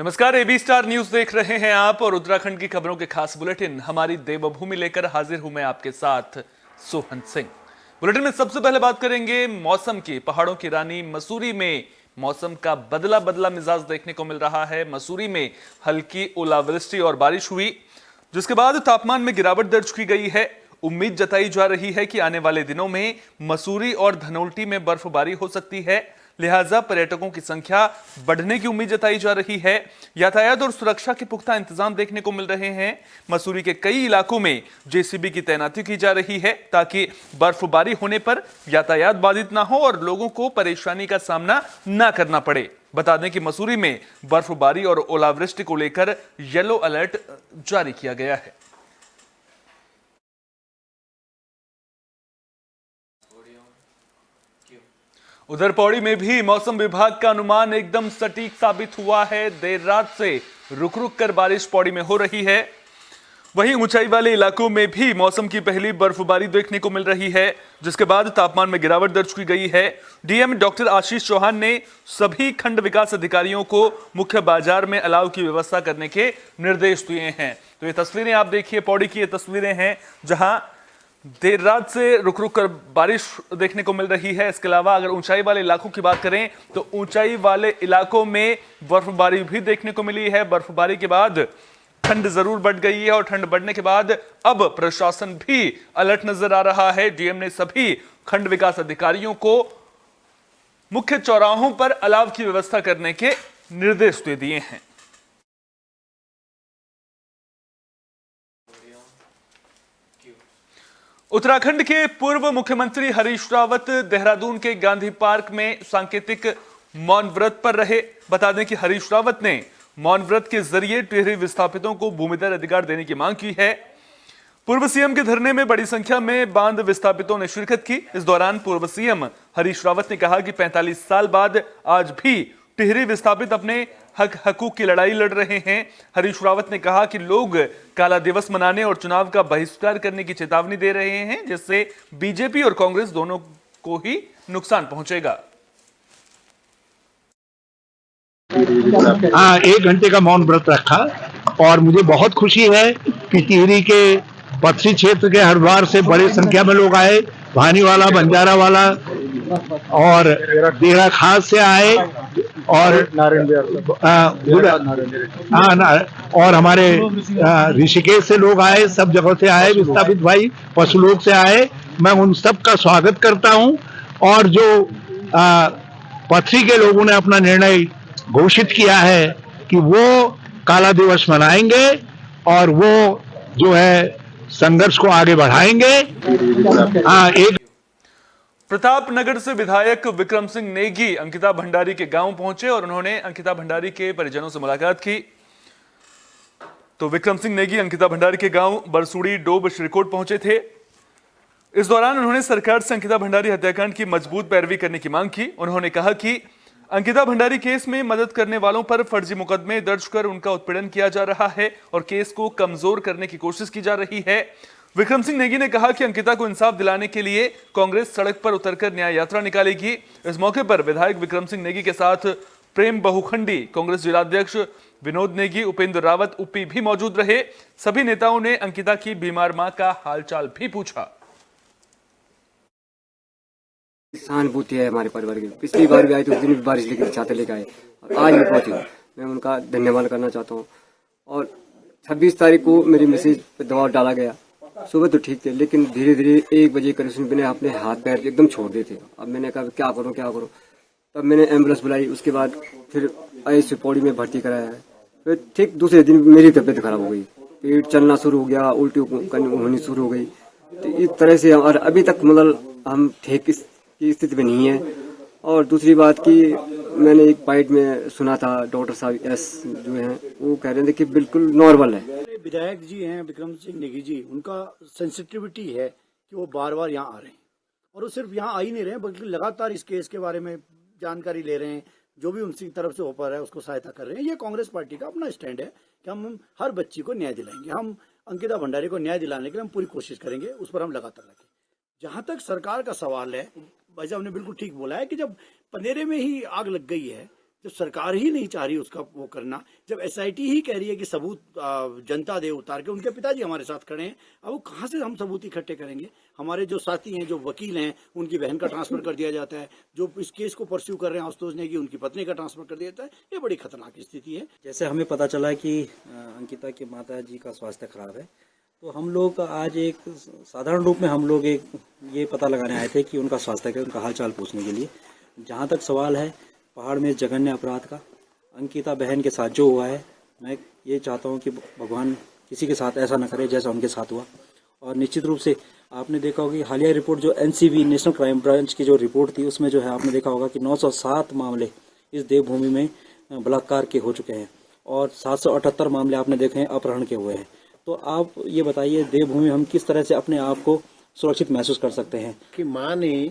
नमस्कार, AB star news देख रहे हैं आप और उत्तराखंड की खबरों के खास बुलेटिन हमारी देवभूमि लेकर हाजिर हूं मैं आपके साथ सोहन सिंह। बुलेटिन में सबसे पहले बात करेंगे मौसम की। पहाड़ों की रानी मसूरी में मौसम का बदला बदला मिजाज देखने को मिल रहा है। मसूरी में हल्की ओलावृष्टि और बारिश हुई, जिसके बाद तापमान में गिरावट दर्ज की गई है। उम्मीद जताई जा रही है कि आने वाले दिनों में मसूरी और धनोल्टी में बर्फबारी हो सकती है, लिहाजा पर्यटकों की संख्या बढ़ने की उम्मीद जताई जा रही है। यातायात और सुरक्षा के पुख्ता इंतजाम देखने को मिल रहे हैं। मसूरी के कई इलाकों में जेसीबी की तैनाती की जा रही है ताकि बर्फबारी होने पर यातायात बाधित ना हो और लोगों को परेशानी का सामना ना करना पड़े। बता दें कि मसूरी में बर्फबारी और ओलावृष्टि को लेकर येलो अलर्ट जारी किया गया है। उधर पौड़ी में भी मौसम विभाग का अनुमान एकदम सटीक साबित हुआ है। देर रात से रुक रुक कर बारिश पौड़ी में हो रही है। वहीं ऊंचाई वाले इलाकों में भी मौसम की पहली बर्फबारी देखने को मिल रही है, जिसके बाद तापमान में गिरावट दर्ज की गई है। डीएम डॉक्टर आशीष चौहान ने सभी खंड विकास अधिकारियों को मुख्य बाजार में अलाव की व्यवस्था करने के निर्देश दिए हैं। तो ये तस्वीरें आप देखिए, पौड़ी की ये तस्वीरें हैं जहां देर रात से रुक रुक कर बारिश देखने को मिल रही है। इसके अलावा अगर ऊंचाई वाले इलाकों की बात करें तो ऊंचाई वाले इलाकों में बर्फबारी भी देखने को मिली है। बर्फबारी के बाद ठंड जरूर बढ़ गई है और ठंड बढ़ने के बाद अब प्रशासन भी अलर्ट नजर आ रहा है। डीएम ने सभी खंड विकास अधिकारियों को मुख्य चौराहों पर अलाव की व्यवस्था करने के निर्देश दे दिए हैं। उत्तराखंड के पूर्व मुख्यमंत्री हरीश रावत देहरादून के गांधी पार्क में सांकेतिक मौन व्रत पर रहे। बता दें कि हरीश रावत ने मौन व्रत के जरिए टिहरी विस्थापितों को भूमिधर अधिकार देने की मांग की है। पूर्व सीएम के धरने में बड़ी संख्या में बांध विस्थापितों ने शिरकत की। इस दौरान पूर्व सीएम हरीश रावत ने कहा कि 45 साल बाद आज भी टिहरी विस्थापित अपने हक हकूक की लड़ाई लड़ रहे हैं। हरीश रावत ने कहा कि लोग काला दिवस मनाने और चुनाव का बहिष्कार करने की चेतावनी दे रहे हैं, जिससे बीजेपी और कांग्रेस दोनों को ही नुकसान पहुंचेगा। हाँ, 1 घंटे का मौन व्रत रखा और मुझे बहुत खुशी है कि टिहरी के पथरी क्षेत्र के हर बार से बड़ी संख्या में लोग आए। भानीवाला, बंजारावाला और देहरा खास से आए और और हमारे ऋषिकेश से लोग आए, सब जगह से आए, विस्थापित भाई पशुलोक से आए। मैं उन सब का स्वागत करता हूं और जो पथरी के लोगों ने अपना निर्णय घोषित किया है कि वो काला दिवस मनाएंगे और वो जो है संघर्ष को आगे बढ़ाएंगे। एक प्रतापनगर से विधायक विक्रम सिंह नेगी अंकिता भंडारी के गांव पहुंचे और उन्होंने अंकिता भंडारी के परिजनों से मुलाकात की। तो विक्रम सिंह नेगी अंकिता भंडारी के गांव बरसूड़ी डोब श्रीकोट पहुंचे थे। इस दौरान उन्होंने सरकार से अंकिता भंडारी हत्याकांड की मजबूत पैरवी करने की मांग की। उन्होंने कहा कि अंकिता भंडारी केस में मदद करने वालों पर फर्जी मुकदमे दर्ज कर उनका उत्पीड़न किया जा रहा है और केस को कमजोर करने की कोशिश की जा रही है। विक्रम सिंह नेगी ने कहा कि अंकिता को इंसाफ दिलाने के लिए कांग्रेस सड़क पर उतरकर न्याय यात्रा निकालेगी। इस मौके पर विधायक विक्रम सिंह नेगी के साथ प्रेम बहुखंडी, कांग्रेस जिलाध्यक्ष विनोद नेगी, उपेंद्र रावत उपी भी मौजूद रहे। सभी नेताओं ने अंकिता की बीमार मां का हालचाल भी पूछा। सहानुभूति है हमारे परिवार की। पिछली बार भी आए तो उस दिन भी बारिश लेकर छाते लेकर आए और आज भी पहुंचे। मैं उनका धन्यवाद करना चाहता हूं। और 26 तारीख को मेरी मैसेज पे दबाव डाला गया। सुबह तो ठीक थे, लेकिन धीरे धीरे 1 बजे करीब मैंने अपने हाथ पैर एकदम छोड़ दिए थे। अब मैंने कहा क्या करूं। तब मैंने एम्बुलेंस बुलाई। उसके बाद फिर आईसीयू से पौड़ी में भर्ती कराया है। फिर ठीक दूसरे दिन मेरी तबीयत खराब हो गई, पेट चलना शुरू हो गया, उल्टी होनी शुरू हो गई। तो इस तरह से और अभी तक मतलब हम ठीक की स्थिति में नहीं है। और दूसरी बात की मैंने एक बाइट में सुना था डॉक्टर साहब एस जो हैं वो कह रहे थे कि बिल्कुल नॉर्मल है। विधायक जी हैं विक्रम सिंह नेगी जी, उनका सेंसिटिविटी है कि वो बार बार यहाँ आ रहे हैं और वो सिर्फ यहाँ आ ही नहीं रहे हैं बल्कि लगातार इस केस के बारे में जानकारी ले रहे हैं। जो भी उनकी तरफ से हो पा रहा है उसको सहायता कर रहे हैं। ये कांग्रेस पार्टी का अपना स्टैंड है कि हम हर बच्ची को न्याय दिलाएंगे। हम अंकिता भंडारी को न्याय दिलाने के लिए हम पूरी कोशिश करेंगे, उस पर हम लगातार रखें। जहां तक सरकार का सवाल है, भाई साहब ने बिल्कुल ठीक बोला है कि जब पनेरे में ही आग लग गई है, जब सरकार ही नहीं चाह रही उसका वो करना, जब SIT ही कह रही है कि सबूत जनता दे उतार के, उनके पिताजी हमारे साथ खड़े हैं, अब वो कहाँ से हम सबूत इकट्ठे करेंगे? हमारे जो साथी हैं, जो वकील हैं, उनकी बहन का ट्रांसफर कर दिया जाता है, जो इस केस को परस्यू कर रहे हैं आशुतोष ने, कि उनकी पत्नी का ट्रांसफर कर दिया जाता है। ये बड़ी खतरनाक स्थिति है। जैसे हमें पता चला कि अंकिता की माता जी का स्वास्थ्य खराब है, तो हम लोग आज एक साधारण रूप में हम लोग एक ये पता लगाने आए थे कि उनका स्वास्थ्य का, उनका हालचाल पूछने के लिए। जहाँ तक सवाल है पहाड़ में जघन्य अपराध का, अंकिता बहन के साथ जो हुआ है, मैं ये चाहता हूँ कि भगवान किसी के साथ ऐसा न करे जैसा उनके साथ हुआ। और निश्चित रूप से आपने देखा होगा कि हालिया रिपोर्ट जो NCB नेशनल क्राइम ब्रांच की जो रिपोर्ट थी, उसमें जो है आपने देखा होगा कि 907 मामले इस देवभूमि में बलात्कार के हो चुके हैं और 778 मामले आपने देखे हैं अपहरण के हुए हैं। तो आप ये बताइए देवभूमि हम किस तरह से अपने आप को सुरक्षित महसूस कर सकते हैं? कि माँ ने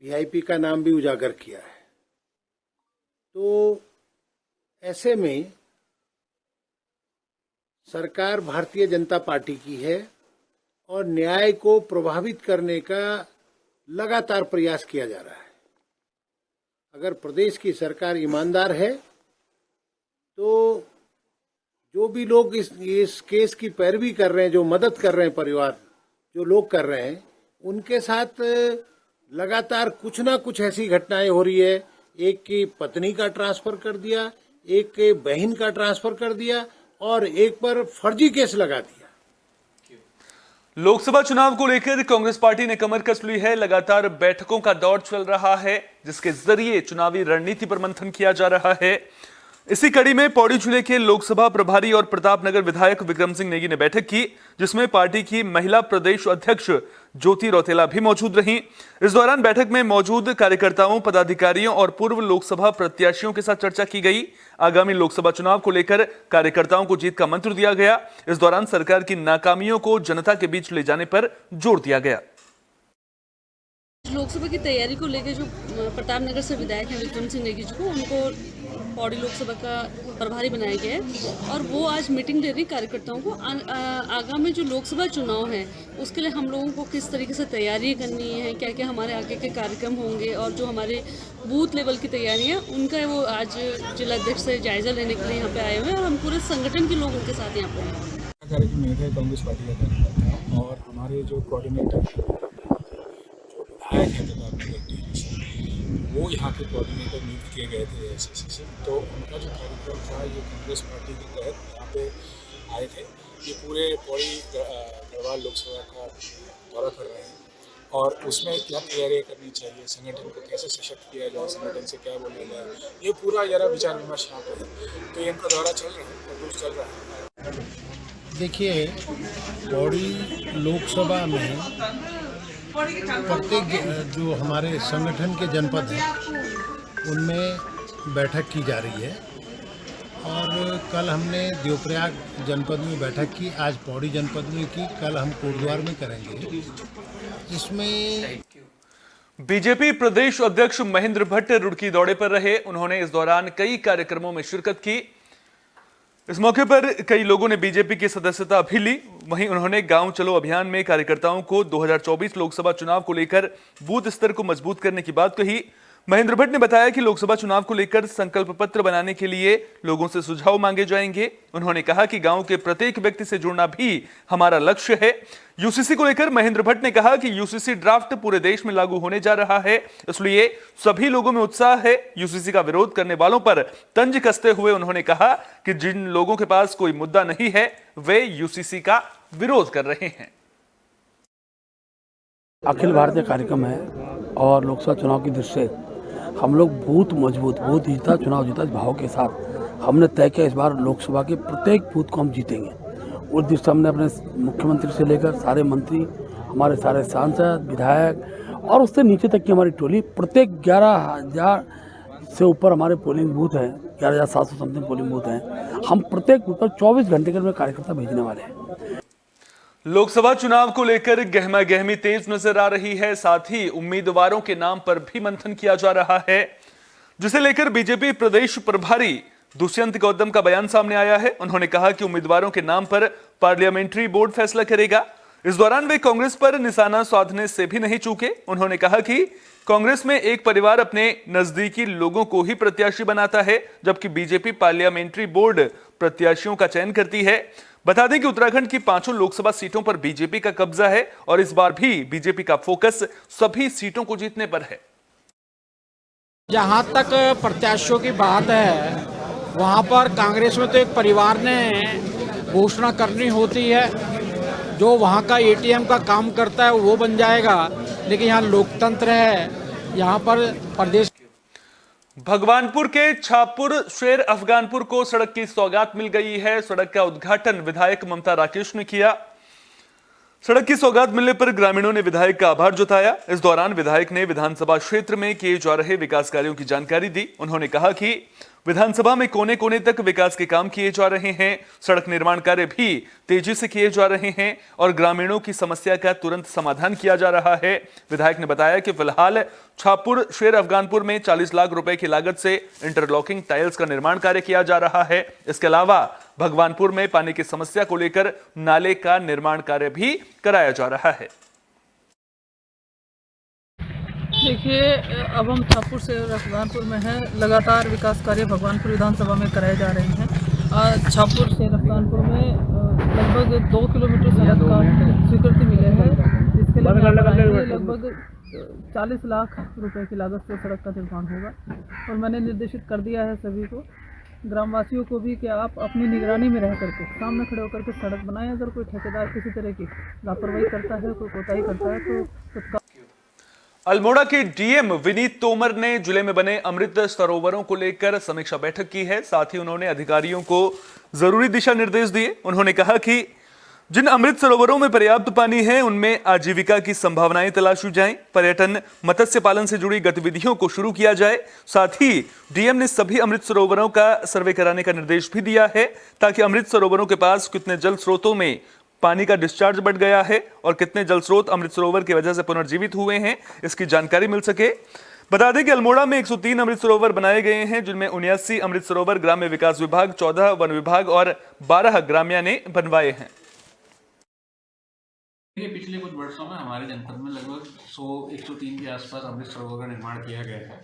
VIP का नाम भी उजागर किया है, तो ऐसे में सरकार भारतीय जनता पार्टी की है और न्याय को प्रभावित करने का लगातार प्रयास किया जा रहा है। अगर प्रदेश की सरकार ईमानदार है तो जो भी लोग इस केस की पैरवी कर रहे हैं, जो मदद कर रहे हैं, परिवार जो लोग कर रहे हैं, उनके साथ लगातार कुछ ना कुछ ऐसी घटनाएं हो रही है। एक की पत्नी का ट्रांसफर कर दिया, एक के बहन का ट्रांसफर कर दिया और एक पर फर्जी केस लगा दिया। लोकसभा चुनाव को लेकर कांग्रेस पार्टी ने कमर कस ली है। लगातार बैठकों का दौर चल रहा है, जिसके जरिए चुनावी रणनीति पर मंथन किया जा रहा है। इसी कड़ी में पौड़ी जिले के लोकसभा प्रभारी और प्रतापनगर विधायक विक्रम सिंह नेगी ने बैठक की, जिसमें पार्टी की महिला प्रदेश अध्यक्ष ज्योति रौतेला भी मौजूद रहीं। इस दौरान बैठक में मौजूद कार्यकर्ताओं, पदाधिकारियों और पूर्व लोकसभा प्रत्याशियों के साथ चर्चा की गई। आगामी लोकसभा चुनाव को लेकर कार्यकर्ताओं को जीत का मंत्र दिया गया। इस दौरान सरकार की नाकामियों को जनता के बीच ले जाने पर जोर दिया गया। लोकसभा की तैयारी को लेकर जो प्रतापनगर से विधायक हैं विक्रम सिंह नेगी जी को, उनको पौड़ी लोकसभा का प्रभारी बनाया गया है और वो आज मीटिंग दे रही कार्यकर्ताओं को। आगामी जो लोकसभा चुनाव है उसके लिए हम लोगों को किस तरीके से तैयारी करनी है, क्या क्या हमारे आगे के कार्यक्रम होंगे और जो हमारे बूथ लेवल की तैयारियां उनका वो आज जिला अध्यक्ष से जायजा लेने के लिए यहाँ पे आए हुए हैं और हम पूरे संगठन के लोग उनके साथ यहाँ पे हैं। कार्यक्रम में थे कांग्रेस पार्टी का कार्यकर्ता और हमारे जो कोऑर्डिनेटर जो विधायक हैं वो यहाँ के कोऑर्डिनेटर नियुक्त किए गए थे SSC से, तो उनका जो कार्यक्रम था ये कांग्रेस पार्टी के तहत यहाँ पे आए थे। ये पूरे पौड़ी गढ़वाल लोकसभा का दौरा कर रहे हैं और उसमें क्या तैयारियाँ करनी चाहिए, संगठन को कैसे सशक्त किया जाए, संगठन से क्या बोला जाए, ये पूरा जरा विचार विमर्श यहाँ पे है। तो ये इनका दौरा चल रहा है, कुछ चल रहा है। देखिए, पौड़ी लोकसभा में प्रत्येक जो हमारे संगठन के जनपद हैं उनमें बैठक की जा रही है और कल हमने देवप्रयाग जनपद में बैठक की, आज पौड़ी जनपद में की, कल हम कोटद्वार में करेंगे। इसमें बीजेपी प्रदेश अध्यक्ष महेंद्र भट्ट रुड़की दौरे पर रहे। उन्होंने इस दौरान कई कार्यक्रमों में शिरकत की। इस मौके पर कई लोगों ने बीजेपी की सदस्यता भी ली। वहीं उन्होंने गांव चलो अभियान में कार्यकर्ताओं को 2024 लोकसभा चुनाव को लेकर बूथ स्तर को मजबूत करने की बात कही। महेंद्र भट्ट ने बताया कि लोकसभा चुनाव को लेकर संकल्प पत्र बनाने के लिए लोगों से सुझाव मांगे जाएंगे। उन्होंने कहा कि गांव के प्रत्येक व्यक्ति से जुड़ना भी हमारा लक्ष्य है। यूसीसी को लेकर महेंद्र भट्ट ने कहा कि यूसीसी ड्राफ्ट पूरे देश में लागू होने जा रहा है, इसलिए सभी लोगों में उत्साह है। यूसीसी का विरोध करने वालों पर तंज कसते हुए उन्होंने कहा कि जिन लोगों के पास कोई मुद्दा नहीं है वे यूसीसी का विरोध कर रहे हैं। अखिल भारतीय कार्यक्रम है और लोकसभा चुनाव की दृष्टि से हम लोग बूथ मजबूत, बूथ जीता चुनाव जीता इस भाव के साथ हमने तय किया इस बार लोकसभा के प्रत्येक बूथ को हम जीतेंगे। उस दृष्टि हमने अपने मुख्यमंत्री से लेकर सारे मंत्री, हमारे सारे सांसद, विधायक और उससे नीचे तक की हमारी टोली, प्रत्येक 11,000 से ऊपर हमारे पोलिंग बूथ हैं, 11,700 समथिंग पोलिंग बूथ हैं। हम प्रत्येक बूथ पर 24 घंटे के अंदर कार्यकर्ता भेजने वाले हैं। लोकसभा चुनाव को लेकर गहमा गहमी तेज नजर आ रही है। साथ ही उम्मीदवारों के नाम पर भी मंथन किया जा रहा है, जिसे लेकर बीजेपी प्रदेश प्रभारी दुष्यंत गौतम का बयान सामने आया है। उन्होंने कहा कि उम्मीदवारों के नाम पर पार्लियामेंट्री बोर्ड फैसला करेगा। इस दौरान वे कांग्रेस पर निशाना साधने से भी नहीं चूके। उन्होंने कहा कि कांग्रेस में एक परिवार अपने नजदीकी लोगों को ही प्रत्याशी बनाता है, जबकि बीजेपी पार्लियामेंट्री बोर्ड प्रत्याशियों का चयन करती है। बता दें कि उत्तराखंड की 5 लोकसभा सीटों पर बीजेपी का कब्जा है और इस बार भी बीजेपी का फोकस सभी सीटों को जीतने पर है। जहां तक प्रत्याशियों की बात है, वहां पर कांग्रेस में तो एक परिवार ने घोषणा करनी होती है, जो वहां का एटीएम का काम करता है वो बन जाएगा, लेकिन यहाँ लोकतंत्र है। यहाँ पर प्रदेश भगवानपुर के छापुर शेर अफगानपुर को सड़क की सौगात मिल गई है। सड़क का उद्घाटन विधायक ममता राकेश ने किया। सड़क की सौगात मिलने पर ग्रामीणों ने विधायक का आभार जताया। इस दौरान विधायक ने विधानसभा क्षेत्र में किए जा रहे विकास कार्यों की जानकारी दी। उन्होंने कहा कि विधानसभा में कोने कोने तक विकास के काम किए जा रहे हैं, सड़क निर्माण कार्य भी तेजी से किए जा रहे हैं और ग्रामीणों की समस्या का तुरंत समाधान किया जा रहा है। विधायक ने बताया कि फिलहाल छापुर शेर अफगानपुर में 40 लाख रुपए की लागत से इंटरलॉकिंग टाइल्स का निर्माण कार्य किया जा रहा है। इसके अलावा भगवानपुर में पानी की समस्या को लेकर नाले का निर्माण कार्य भी कराया जा रहा है। देखिए, अब हम छापुर से अफगानपुर में हैं। लगातार विकास कार्य भगवानपुर विधानसभा में कराए जा रहे हैं। छापुर से अफगानपुर में लगभग 2 किलोमीटर सड़क का स्वीकृति मिले है, जिसके लिए लगभग 40 लाख रुपए की लागत से सड़क का निर्माण होगा। और मैंने निर्देशित कर दिया है सभी को, ग्रामवासियों को भी, कि आप अपनी निगरानी में रह करके सामने खड़े होकर के सड़क बनाएं। अगर कोई ठेकेदार किसी तरह की लापरवाही करता है, कोई कोताही करता है, तो तत्काल। अल्मोड़ा के डीएम विनीत तोमर ने जिले में बने अमृत सरोवरों को लेकर समीक्षा बैठक की है। साथ ही उन्होंने अधिकारियों को जरूरी दिशा निर्देश दिए। उन्होंने कहा कि जिन अमृत सरोवरों में पर्याप्त पानी है, उनमें आजीविका की संभावनाएं तलाशी जाएं, पर्यटन, मत्स्य पालन से जुड़ी गतिविधियों को शुरू किया जाए। साथ ही डीएम ने सभी अमृत सरोवरों का सर्वे कराने का निर्देश भी दिया है, ताकि अमृत सरोवरों के पास कितने जल स्रोतों में पानी का डिस्चार्ज बढ़ गया है और कितने जल स्रोत अमृत सरोवर की वजह से पुनर्जीवित हुए हैं, इसकी जानकारी मिल सके। बता दें कि अल्मोड़ा में 103 अमृत सरोवर बनाए गए हैं, जिनमें 79 अमृत सरोवर ग्राम्य विकास विभाग, 14 वन विभाग और 12 ग्राम्या ने बनवाए हैं। पिछले कुछ वर्षों में हमारे जनपद में लगभग 103 के आसपास अमृत सरोवर का निर्माण किया गया है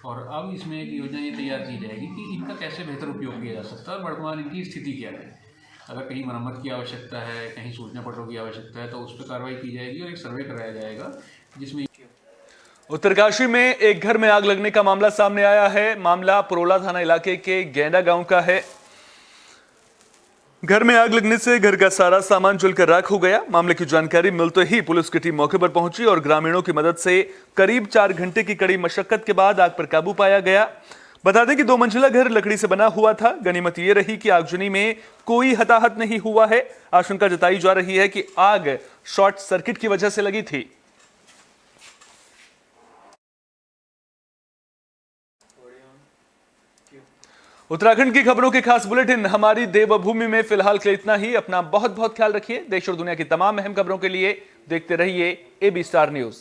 और अब इसमें एक योजना ये तैयार की जाएगी कि इनका कैसे बेहतर उपयोग किया जा सकता है और वर्तमान इनकी स्थिति क्या है। अगर कहीं मरम्मत की आवश्यकता है, कहीं सूचना पटों की आवश्यकता है, तो उस पर कार्रवाई की जाएगी और एक सर्वे कराया जाएगा, जिसमें उत्तरकाशी में एक घर में आग लगने का मामला सामने आया है। मामला पुरोला थाना इलाके के गेंडा गांव का है। घर में आग लगने से घर का सारा सामान जलकर राख हो गया। मामले की जानकारी मिलते ही पुलिस की टीम मौके पर पहुंची और ग्रामीणों की मदद से करीब 4 घंटे की कड़ी मशक्कत के बाद आग पर काबू पाया गया। बता दें कि 2 मंजिला घर लकड़ी से बना हुआ था। गनीमत ये रही कि आगजनी में कोई हताहत नहीं हुआ है। आशंका जताई जा रही है कि आग शॉर्ट सर्किट की वजह से लगी थी। उत्तराखंड की खबरों के खास बुलेटिन हमारी देवभूमि में फिलहाल के लिए इतना ही। अपना बहुत बहुत ख्याल रखिए। देश और दुनिया की तमाम अहम खबरों के लिए देखते रहिए AB स्टार न्यूज।